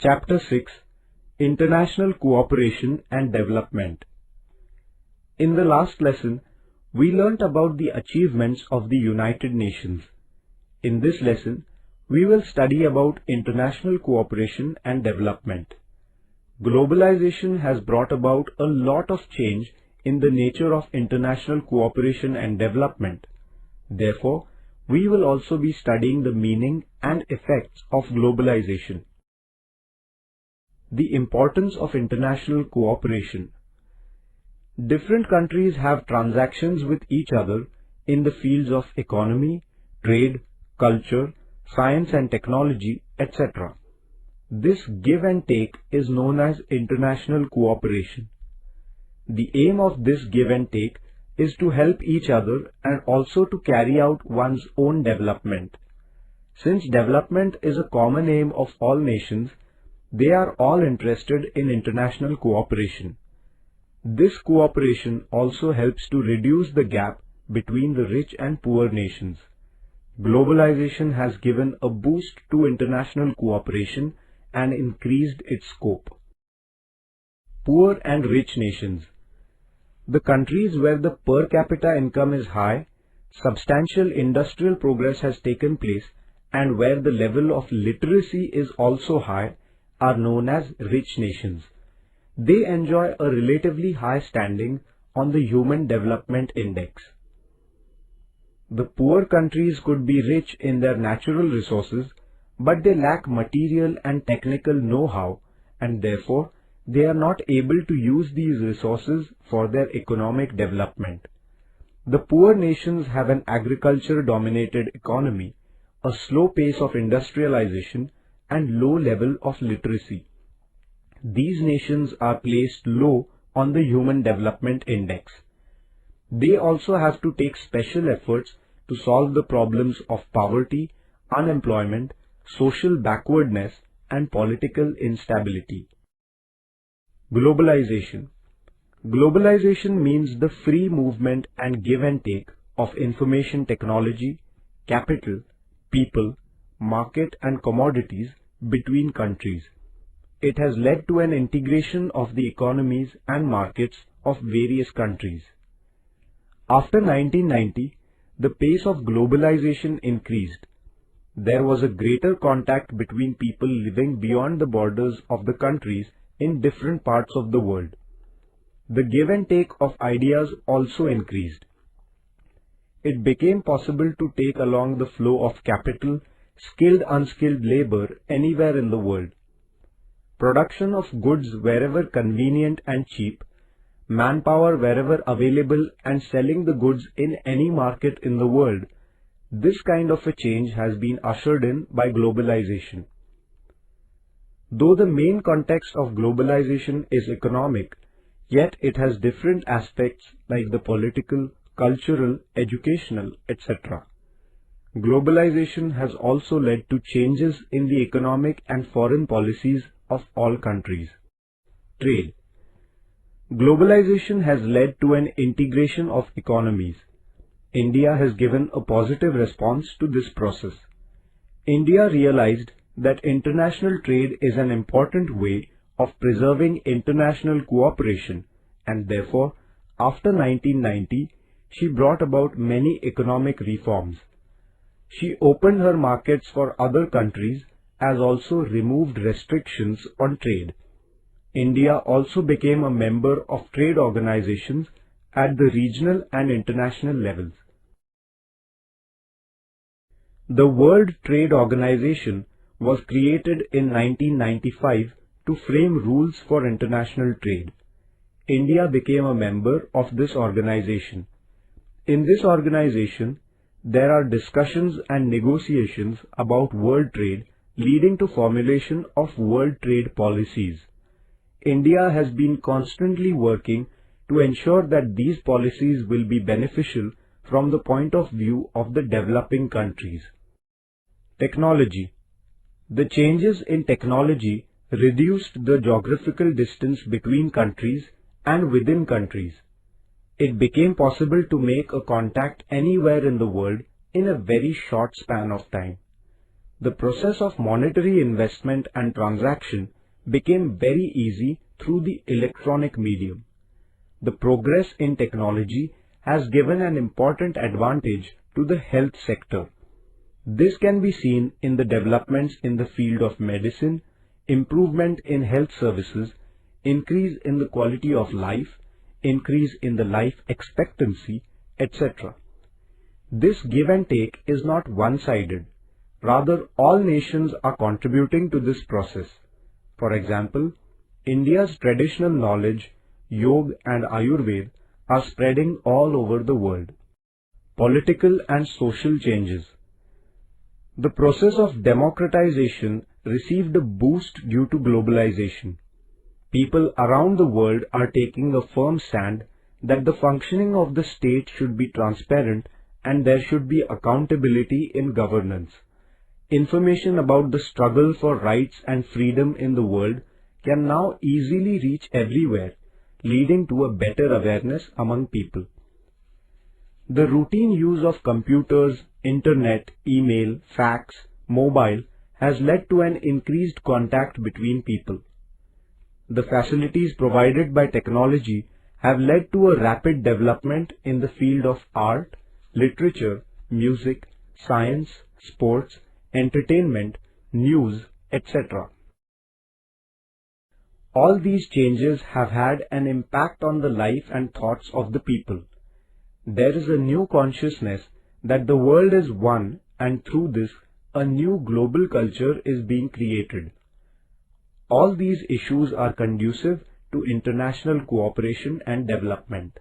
Chapter 6 International Cooperation and Development. In the last lesson, we learnt about the achievements of the United Nations. In this lesson, we will study about international cooperation and development. Globalization has brought about a lot of change in the nature of international cooperation and development. Therefore, we will also be studying the meaning and effects of globalization. The importance of international cooperation. Different countries have transactions with each other in the fields of economy, trade, culture, science and technology, etc. This give and take is known as international cooperation. The aim of this give and take is to help each other and also to carry out one's own development. Since development is a common aim of all nations, they are all interested in international cooperation. This cooperation also helps to reduce the gap between the rich and poor nations. Globalization has given a boost to international cooperation and increased its scope. Poor and rich nations. The countries where the per capita income is high, substantial industrial progress has taken place, and where the level of literacy is also high, are known as rich nations. They enjoy a relatively high standing on the Human Development Index. The poor countries could be rich in their natural resources, but they lack material and technical know-how, and therefore they are not able to use these resources for their economic development. The poor nations have an agriculture-dominated economy, a slow pace of industrialization, and low level of literacy. These nations are placed low on the Human Development Index. They also have to take special efforts to solve the problems of poverty, unemployment, social backwardness, and political instability. Globalization. Globalization means the free movement and give and take of information technology, capital, people, market and commodities between countries. It has led to an integration of the economies and markets of various countries. After 1990, the pace of globalization increased. There was a greater contact between people living beyond the borders of the countries in different parts of the world. The give and take of ideas also increased. It became possible to take along the flow of capital, skilled unskilled labor anywhere in the world. Production of goods wherever convenient and cheap, manpower wherever available and selling the goods in any market in the world. This kind of a change has been ushered in by globalization. Though the main context of globalization is economic, yet it has different aspects like the political, cultural, educational, etc. Globalization has also led to changes in the economic and foreign policies of all countries. Trade. Globalization has led to an integration of economies. India has given a positive response to this process. India realized that international trade is an important way of preserving international cooperation, and therefore, after 1990, she brought about many economic reforms. She opened her markets for other countries as also removed restrictions on trade. India also became a member of trade organizations at the regional and international levels. The World Trade Organization was created in 1995 to frame rules for international trade. India became a member of this organization. In this organization, there are discussions and negotiations about world trade leading to formulation of world trade policies. India has been constantly working to ensure that these policies will be beneficial from the point of view of the developing countries. Technology. The changes in technology reduced the geographical distance between countries and within countries. It became possible to make a contact anywhere in the world in a very short span of time. the process of monetary investment and transaction became very easy through the electronic medium. The progress in technology has given an important advantage to the health sector. This can be seen in the developments in the field of medicine, improvement in health services, increase in the quality of life, increase in the life expectancy, etc. This give and take is not one-sided. Rather, all nations are contributing to this process. For example, India's traditional knowledge, Yoga and Ayurveda are spreading all over the world. Political and social changes. The process of democratization received a boost due to globalization. People around the world are taking a firm stand that the functioning of the state should be transparent and there should be accountability in governance. Information about the struggle for rights and freedom in the world can now easily reach everywhere, leading to a better awareness among people. The routine use of computers, internet, email, fax, mobile has led to an increased contact between people. The facilities provided by technology have led to a rapid development in the field of art, literature, music, science, sports, entertainment, news, etc. All these changes have had an impact on the life and thoughts of the people. There is a new consciousness that the world is one, and through this, a new global culture is being created. All these issues are conducive to international cooperation and development.